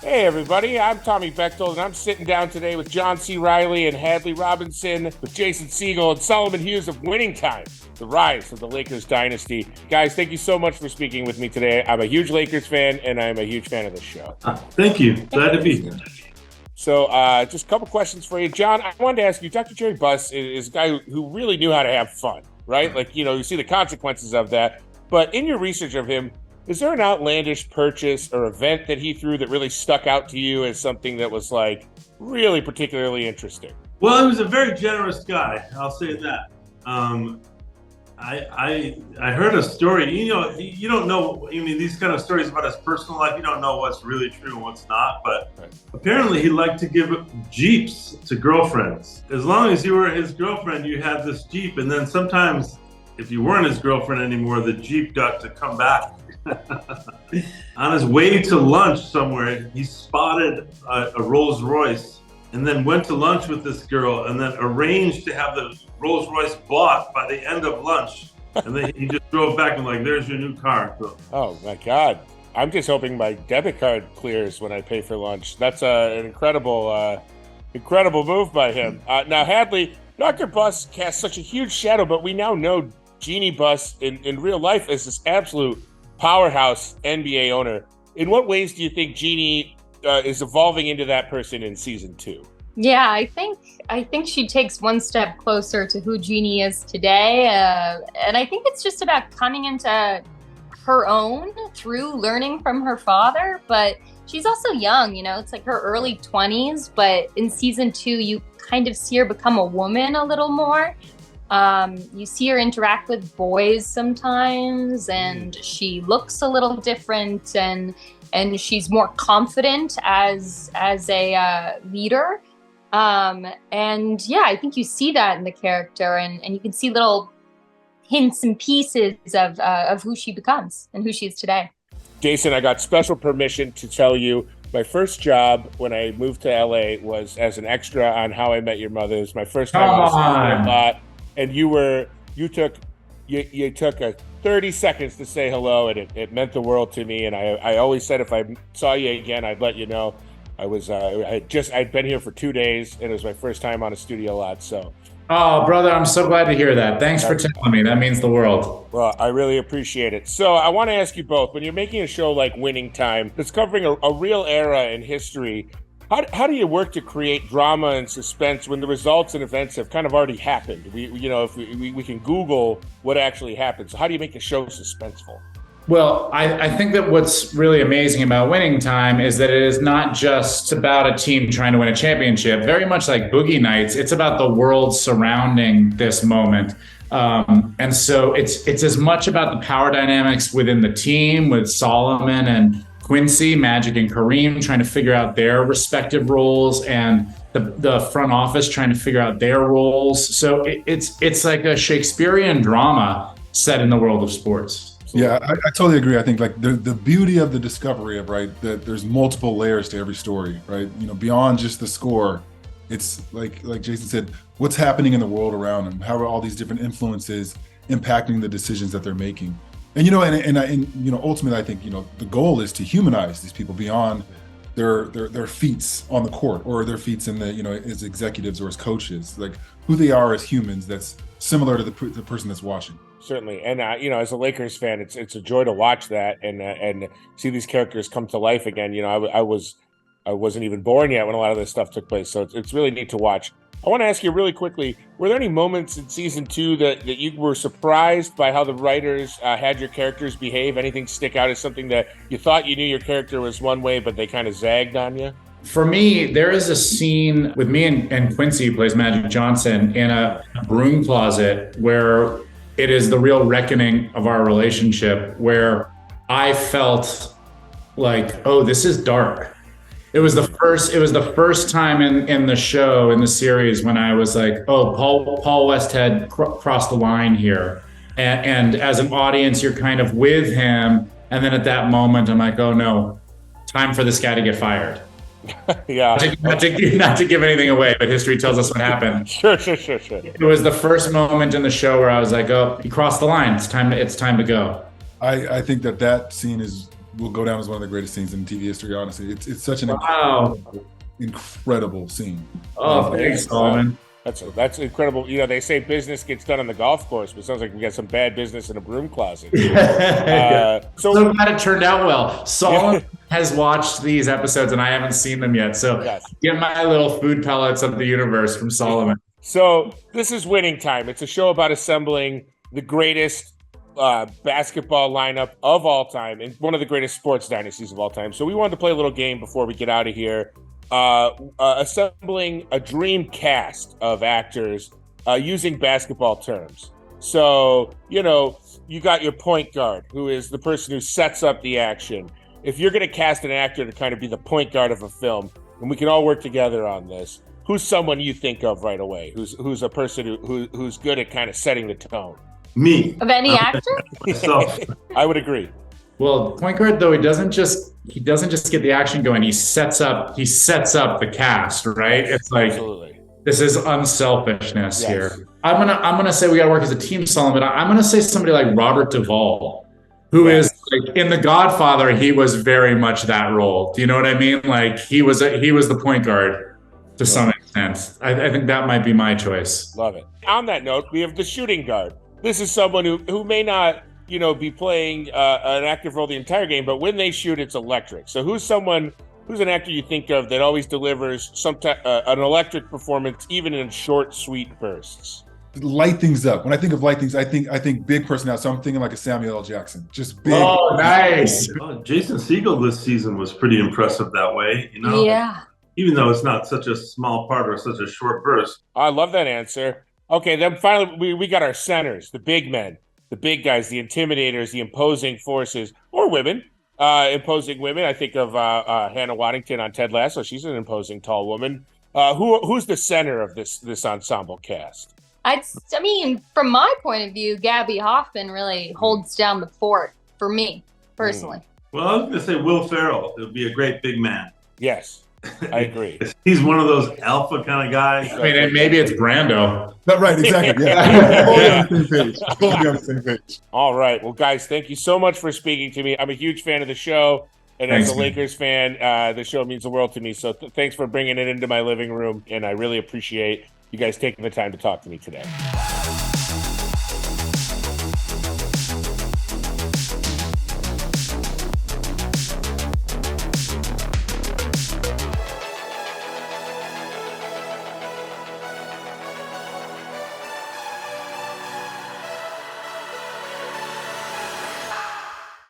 Hey everybody, I'm Tommy Bechtold, and I'm sitting down today with John C. Reilly and Hadley Robinson, with Jason Segel and Solomon Hughes of Winning Time, the rise of the Lakers dynasty. Guys, thank you so much for speaking with me today. I'm a huge Lakers fan, and I'm a huge fan of this show. Thank you. Glad to be here. So just a couple questions for you. John, I wanted to ask you, Dr. Jerry Buss is a guy who really knew how to have fun, right? Like, you see the consequences of that. But in your research of him, is there an outlandish purchase or event that he threw that really stuck out to you as something that was like really particularly interesting? Well, he was a very generous guy. I'll say that. I heard a story. You don't know. I mean, these kind of stories about his personal life, you don't know what's really true and what's not. But apparently, he liked to give Jeeps to girlfriends. As long as you were his girlfriend, you had this Jeep, and then sometimes, if you weren't his girlfriend anymore, the Jeep got to come back. On his way to lunch somewhere, he spotted a Rolls Royce and then went to lunch with this girl and then arranged to have the Rolls Royce bought by the end of lunch. And then he just drove back and like, there's your new car. So, oh my God. I'm just hoping my debit card clears when I pay for lunch. That's an incredible move by him. Now, Hadley, Dr. Buss casts such a huge shadow, but we now know Jeanie Buss in real life as this absolute powerhouse NBA owner. In what ways do you think Jeanie is evolving into that person in season 2? Yeah, I think she takes one step closer to who Jeanie is today, and I think it's just about coming into her own through learning from her father. But she's also young, it's like her early 20s. But in season 2, you kind of see her become a woman a little more. You see her interact with boys sometimes, and she looks a little different, and she's more confident as a leader. And yeah, I think you see that in the character, and you can see little hints and pieces of who she becomes and who she is today. Jason, I got special permission to tell you my first job when I moved to LA was as an extra on How I Met Your Mother. It was my first time on the lot. And you took a 30 seconds to say hello, and it meant the world to me. And I always said if I saw you again, I'd let you know. I'd been here for 2 days, and it was my first time on a studio lot. So, oh, brother, I'm so glad to hear that. Thanks for telling me. That means the world. Well, I really appreciate it. So I want to ask you both, when you're making a show like Winning Time, that's covering a real era in history, how do you work to create drama and suspense when the results and events have kind of already happened? If we can Google what actually happened. So how do you make the show suspenseful? Well, I think that what's really amazing about Winning Time is that it is not just about a team trying to win a championship. Very much like Boogie Nights, it's about the world surrounding this moment. And so it's as much about the power dynamics within the team with Solomon and Quincy, Magic, and Kareem trying to figure out their respective roles, and the front office trying to figure out their roles. So it's like a Shakespearean drama set in the world of sports. Yeah, I totally agree. I think like the beauty of the discovery of that there's multiple layers to every story, right? Beyond just the score, it's like Jason said, what's happening in the world around them? How are all these different influences impacting the decisions that they're making? And ultimately, I think the goal is to humanize these people beyond their feats on the court or their feats in as executives or as coaches, like who they are as humans. That's similar to the person that's watching. Certainly, and as a Lakers fan, it's a joy to watch that and see these characters come to life again. I wasn't even born yet when a lot of this stuff took place, so it's really neat to watch. I want to ask you really quickly, were there any moments in season 2 that you were surprised by how the writers had your characters behave? Anything stick out as something that you thought you knew your character was one way, but they kind of zagged on you? For me, there is a scene with me and Quincy, who plays Magic Johnson, in a broom closet where it is the real reckoning of our relationship, where I felt like, oh, this is dark. It was the first time in the show, in the series, when I was like, oh, Paul Westhead crossed the line here. And as an audience, you're kind of with him. And then at that moment, I'm like, oh no, time for this guy to get fired. Yeah. Not to give anything away, but history tells us what happened. Sure. It was the first moment in the show where I was like, oh, he crossed the line. It's time to go. I think that scene is will go down as one of the greatest scenes in TV history. Honestly, it's such an incredible scene. Oh, thanks, Solomon. That's incredible. You know, they say business gets done on the golf course, but it sounds like we got some bad business in a broom closet. So glad it turned out well. Solomon has watched these episodes and I haven't seen them yet. So get my little food pellets of the universe from Solomon. So this is Winning Time. It's a show about assembling the greatest basketball lineup of all time and one of the greatest sports dynasties of all time. So we wanted to play a little game before we get out of here. Assembling a dream cast of actors using basketball terms. So, you know, you got your point guard, who is the person who sets up the action. If you're going to cast an actor to kind of be the point guard of a film, and we can all work together on this, who's someone you think of right away? Who's a person who's good at kind of setting the tone? Me. Of any actor? Myself. I would agree. Well, point guard though, he doesn't just get the action going. He sets up the cast, right? It's like this is unselfishness here. I'm gonna say we gotta work as a team, Solomon. I'm gonna say somebody like Robert Duvall, who is like in The Godfather. He was very much that role. Do you know what I mean? Like he was the point guard to some extent. I think that might be my choice. Love it. On that note, we have the shooting guard. This is someone who may not, you know, be playing an active role the entire game, but when they shoot, it's electric. So who's an actor you think of that always delivers an electric performance, even in short, sweet bursts? Light things up. When I think of light things, I think big personality. So I'm thinking like a Samuel L. Jackson, just big. Oh, nice. Jason Segel this season was pretty impressive that way, you know? Yeah. Even though it's not such a small part or such a short burst. I love that answer. Okay, then finally, we got our centers, the big men. The big guys, the intimidators, the imposing forces, or women, imposing women. I think of Hannah Waddington on Ted Lasso. She's an imposing, tall woman. Who's the center of this ensemble cast? I mean, from my point of view, Gabby Hoffman really holds down the fort for me, personally. Well, I was going to say Will Ferrell. It would be a great big man. Yes, I agree. He's one of those alpha kind of guys. I mean, and maybe it's Brando. Right, exactly. Yeah. Totally on the same page. All right. Well, guys, thank you so much for speaking to me. I'm a huge fan of the show. And as a Lakers fan, the show means the world to me. So thanks for bringing it into my living room. And I really appreciate you guys taking the time to talk to me today.